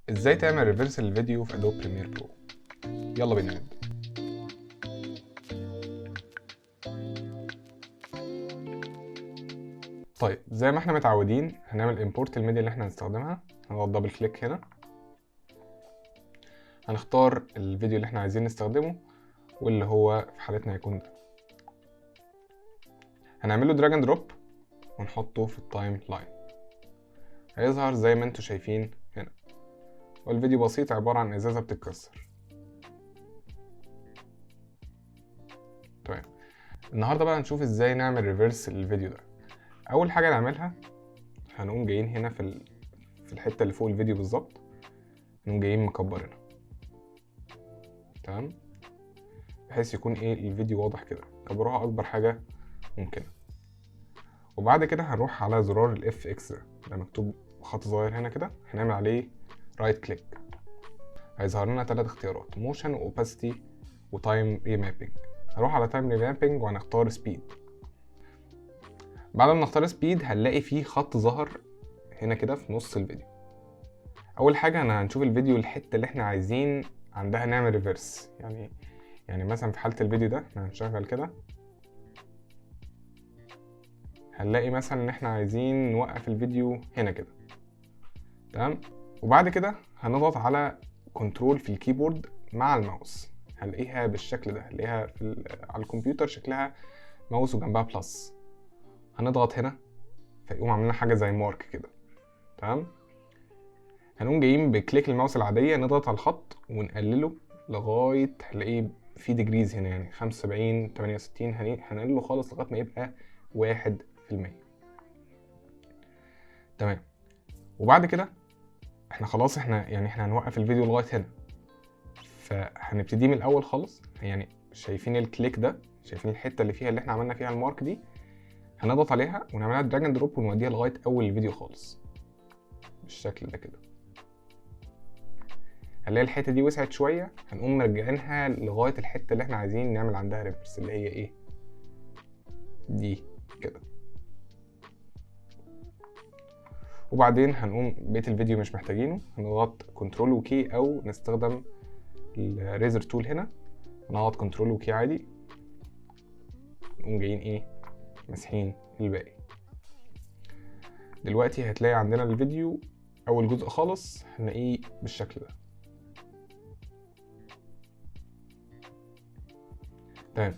ازاي تعمل ريفرس للفيديو في ادوب بريمير برو؟ يلا بينا نبدا. طيب زي ما احنا متعودين هنعمل امبورت الميديا اللي احنا هنستخدمها. هنضغط دبل كليك هنا، هنختار الفيديو اللي احنا عايزين نستخدمه واللي هو في حالتنا هيكون ده. هنعمله دراج اند دروب ونحطه في التايم لاين. هيظهر زي ما انتم شايفين هنا، والفيديو بسيط عبارة عن ازازة بتتكسر. تمام، النهارده بقى هنشوف ازاي نعمل ريفرس للفيديو ده. اول حاجة نعملها هنقوم جايين هنا في الحتة اللي فوق الفيديو بالظبط، هنقوم جايين مكبرينها. تمام، بحيث يكون الفيديو واضح كده. كبروها اكبر حاجة ممكنة. وبعد كده هنروح على زرار الاف اكس ده مكتوب بخط صغير هنا كده، هنعمل عليه رايت كليك. هيظهر لنا 3 اختيارات: موشن واوباسيتي وتايم ريمابينج. هروح على تايم ريمابينج وهنختار سبيد. بعد ما نختار سبيد هنلاقي فيه خط ظهر هنا كده في نص الفيديو. اول حاجة هنشوف الفيديو الحتة اللي احنا عايزين عندها نعمل ريفرس. يعني مثلا في حالة الفيديو ده احنا هنشغل كده، هنلاقي مثلا ان احنا عايزين نوقف الفيديو هنا كده. تمام، وبعد كده هنضغط على كنترول في الكيبورد مع الماوس. هنلاقيها بالشكل ده، هنلاقيها على الكمبيوتر شكلها ماوس وجنبها بلس. هنضغط هنا فيقوم عاملنا حاجه زي مارك كده. تمام، هنقوم جايين بكليك الماوس العاديه نضغط على الخط ونقلله لغايه هنلاقيه في ديجريز هنا، يعني 75 68. هنقلله خالص لغايه ما يبقى 1%. تمام، وبعد كده احنا خلاص احنا هنوقف الفيديو لغايه هنا. فهنبتدي من الاول خالص. يعني شايفين الكليك ده، شايفين الحته اللي احنا عملنا فيها المارك دي، هنضغط عليها ونعملها دراج اند دروب ونوديها لغايه اول الفيديو خالص بالشكل ده كده. هنلاقي الحته دي وسعت شويه، هنقوم مرجعينها لغايه الحته اللي احنا عايزين نعمل عندها ريفرس، اللي هي دي كده. وبعدين هنقوم بقيه الفيديو مش محتاجينه، هنضغط كنترول وكي او نستخدم الريزر تول هنا، نضغط كنترول وكي عادي، نقوم جايين مسحين الباقي. دلوقتي هتلاقي عندنا الفيديو اول جزء خالص هنلاقيه بالشكل ده. تمام،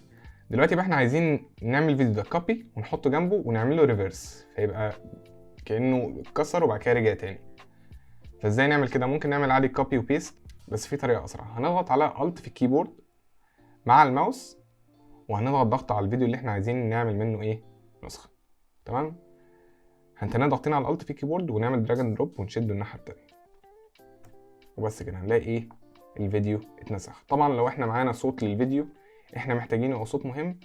دلوقتي بقى احنا عايزين نعمل الفيديو ده كوبي ونحطه جنبه ونعمله ريفرس، فيبقى كانه اتكسر وبعد كده رجع تاني. فازاي نعمل كده؟ ممكن نعمل عادي كوبي وبيست، بس في طريقه اسرع. هنضغط على الت في الكيبورد مع الماوس وهنضغط ضغط على الفيديو اللي احنا عايزين نعمل منه نسخه. تمام، هنتنى ضاغطين على الالت في الكيبورد ونعمل دراج اند دروب ونشده الناحيه التانيه، وبس كده هنلاقي الفيديو اتنسخ. طبعا لو احنا معانا صوت للفيديو احنا محتاجينه او صوت مهم،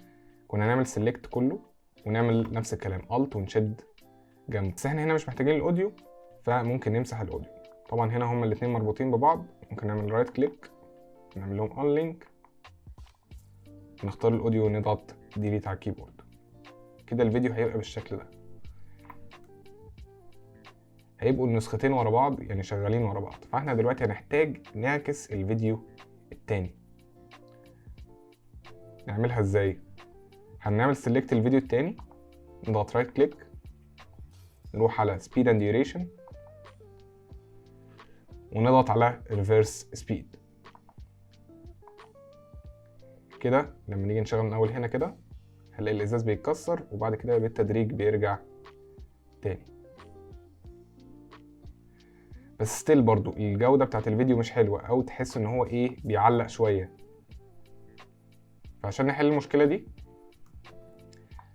كنا نعمل سيلكت كله ونعمل نفس الكلام الت ونشد جنبه. بس احنا هنا مش محتاجين الاوديو، فممكن نمسح الاوديو. طبعا هنا هما الاثنين مربوطين ببعض، ممكن نعمل رايت كليك نعمل لهم ان لينك، نختار الاوديو ونضغط ديليت على الكيبورد. كده الفيديو هيبقى بالشكل ده، هيبقوا النسختين ورا بعض، يعني شغالين ورا بعض. فاحنا دلوقتي هنحتاج نعكس الفيديو التاني. نعملها ازاي؟ هنعمل سيلكت الفيديو التاني، نضغط رايت كليك، نروح على سبيد اند ديوريشن ونضغط على ريفرس سبيد. كده لما نيجي نشغل من اول هنا كده هنلاقي الازاز بيتكسر وبعد كده بالتدريج بيرجع تاني. بس ستيل برضو الجودة بتاعت الفيديو مش حلوة، او تحس ان هو بيعلق شوية. فعشان نحل المشكلة دي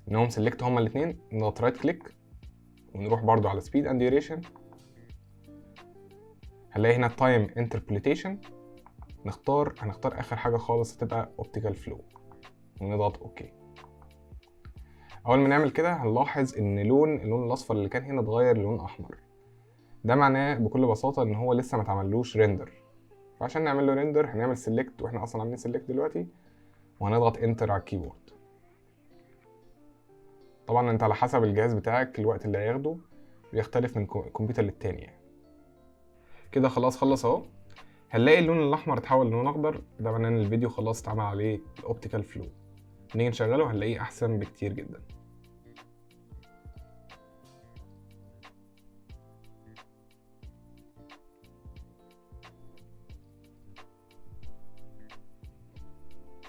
انهم سيلكت هما الاثنين، نضغط رايت كليك ونروح برضو على سبيد اند ديوريشن. هنلاقي هنا تايم انتربوليتيشن، هنختار اخر حاجة خالص هتبقى اوبتيكال فلو ونضغط اوكي. اول ما نعمل كده هنلاحظ ان اللون الاصفر اللي كان هنا اتغير للون احمر. ده معناه بكل بساطة ان هو لسه ما اتعملوش ريندر. فعشان نعمل له ريندر هنعمل سيلكت، واحنا اصلا عاملين سيلكت دلوقتي، وهنضغط انتر على الكيبورد. طبعا انت على حسب الجهاز بتاعك الوقت اللي هياخده بيختلف من كمبيوتر للتاني يعني. كده خلاص خلص اهو. هنلاقي اللون الاحمر اتحول للون اخضر، ده معناه ان الفيديو خلاص اتعمل عليه الاوبتيكال فلو. نيجي نشغله هنلاقيه احسن بكتير جدا.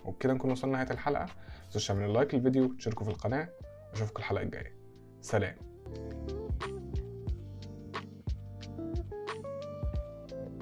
وبكده نكون وصلنا لنهايه الحلقه. متنسوش تعملوا لايك للفيديو وتشتركوا في القناه، واشوفكم الحلقه الجايه. سلام.